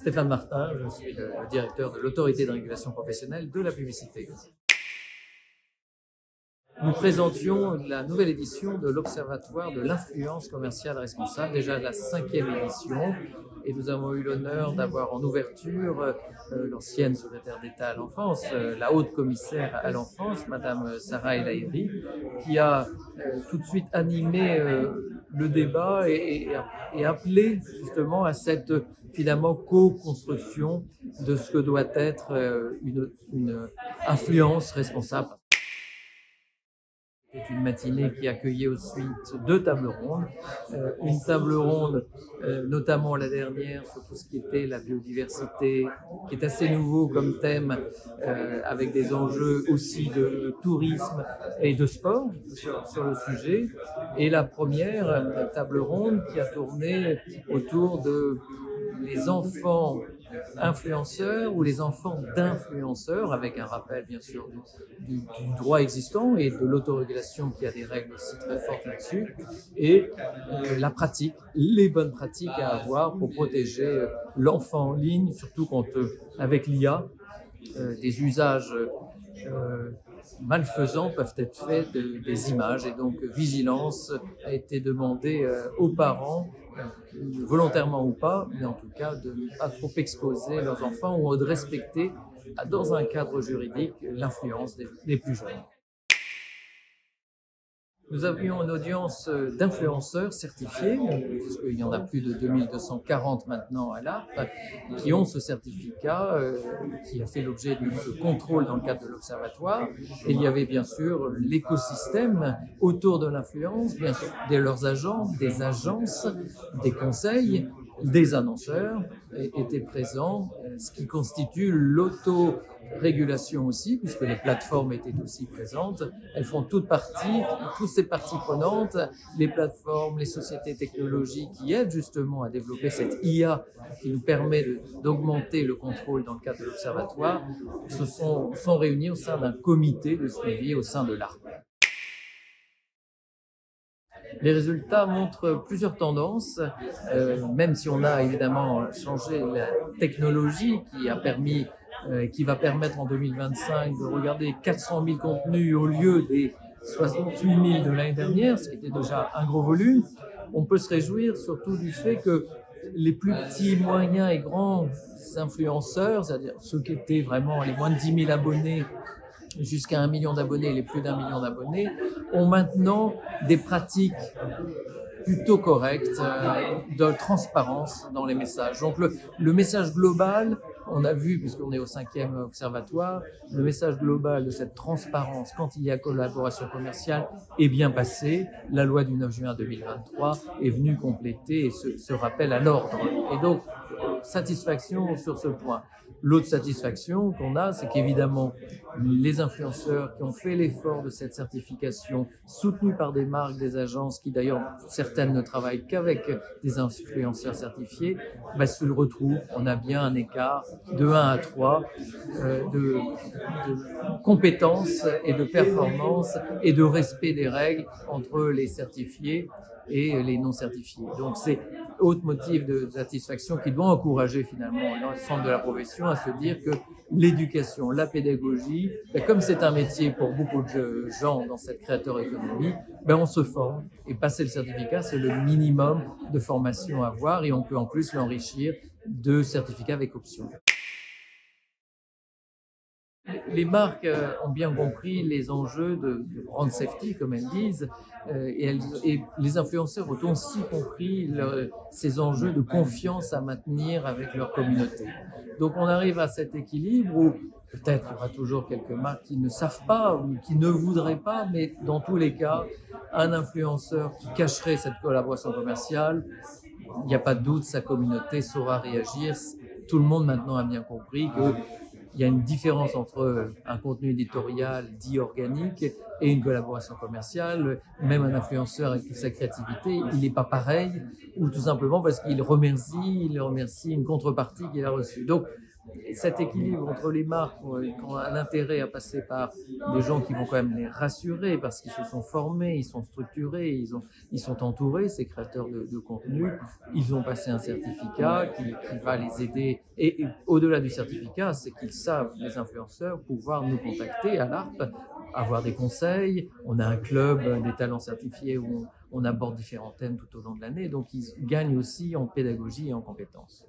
Stéphane Martin, je suis le directeur de l'Autorité de régulation professionnelle de la publicité. Nous présentions la nouvelle édition de l'Observatoire de l'influence commerciale responsable, déjà la 5e édition, et nous avons eu l'honneur d'avoir en ouverture l'ancienne secrétaire d'État à l'enfance, la haute commissaire à l'enfance, Madame Sarah El Haïry, qui a tout de suite animé le débat et appelé justement à cette finalement co-construction de ce que doit être une influence responsable. C'est une matinée qui accueillait ensuite 2 tables rondes. Une table ronde, notamment la dernière, sur tout ce qui était la biodiversité, qui est assez nouveau comme thème, avec des enjeux aussi de tourisme et de sport sur le sujet. Et la première table ronde qui a tourné autour de les enfants influenceurs ou les enfants d'influenceurs, avec un rappel bien sûr du droit existant et de l'autorégulation qui a des règles aussi très fortes là-dessus, et la pratique, les bonnes pratiques à avoir pour protéger l'enfant en ligne, surtout quand avec l'IA, des usages malfaisants peuvent être faits des images, et donc vigilance a été demandée aux parents, volontairement ou pas, mais en tout cas de ne pas trop exposer leurs enfants ou de respecter, dans un cadre juridique, l'influence des plus jeunes. Nous avions une audience d'influenceurs certifiés, puisqu'il y en a plus de 2240 maintenant à l'ARP, qui ont ce certificat, qui a fait l'objet de ce contrôle dans le cadre de l'Observatoire. Et il y avait bien sûr l'écosystème autour de l'influence, bien sûr, leurs agents, des agences, des conseils, des annonceurs étaient présents, ce qui constitue l'autorégulation aussi, puisque les plateformes étaient aussi présentes. Elles font toutes ces parties prenantes, les plateformes, les sociétés technologiques qui aident justement à développer cette IA qui nous permet d'augmenter le contrôle dans le cadre de l'Observatoire, sont réunis au sein d'un comité de suivi au sein de l'ARP. Les résultats montrent plusieurs tendances, même si on a évidemment changé la technologie qui va permettre en 2025 de regarder 400 000 contenus au lieu des 68 000 de l'année dernière, ce qui était déjà un gros volume. On peut se réjouir surtout du fait que les plus petits, moyens et grands influenceurs, c'est-à-dire ceux qui étaient vraiment les moins de 10 000 abonnés jusqu'à 1 million d'abonnés et les plus d'1 million d'abonnés, ont maintenant des pratiques plutôt correctes de transparence dans les messages. Donc le message global, on a vu, puisqu'on est au 5e observatoire, le message global de cette transparence quand il y a collaboration commerciale est bien passé. La loi du 9 juin 2023 est venue compléter ce rappel à l'ordre. Et donc, satisfaction sur ce point. L'autre satisfaction qu'on a, c'est qu'évidemment, les influenceurs qui ont fait l'effort de cette certification, soutenus par des marques, des agences, qui d'ailleurs, certaines ne travaillent qu'avec des influenceurs certifiés, se le retrouvent. On a bien un écart de 1 à 3 de compétences et de performance et de respect des règles entre les certifiés et les non certifiés. Donc c'est autre motif de satisfaction qui doit encourager finalement l'ensemble de la profession à se dire que l'éducation, la pédagogie, comme c'est un métier pour beaucoup de gens dans cette créateur économie, on se forme, et passer le certificat, c'est le minimum de formation à avoir, et on peut en plus l'enrichir de certificats avec option. Les marques ont bien compris les enjeux de brand safety, comme elles disent, et les influenceurs ont aussi compris ces enjeux de confiance à maintenir avec leur communauté. Donc on arrive à cet équilibre où peut-être il y aura toujours quelques marques qui ne savent pas ou qui ne voudraient pas, mais dans tous les cas, un influenceur qui cacherait cette collaboration commerciale, il n'y a pas de doute, sa communauté saura réagir. Tout le monde maintenant a bien compris que il y a une différence entre un contenu éditorial dit organique et une collaboration commerciale. Même un influenceur avec toute sa créativité, il n'est pas pareil, ou tout simplement parce qu'il remercie une contrepartie qu'il a reçue. Donc, cet équilibre entre les marques qui ont un intérêt à passer par des gens qui vont quand même les rassurer parce qu'ils se sont formés, ils sont structurés, ils sont entourés, ces créateurs de contenu, ils ont passé un certificat qui va les aider. Et au-delà du certificat, c'est qu'ils savent, les influenceurs, pouvoir nous contacter à l'ARP, avoir des conseils. On a un club des talents certifiés où on aborde différents thèmes tout au long de l'année, donc ils gagnent aussi en pédagogie et en compétences.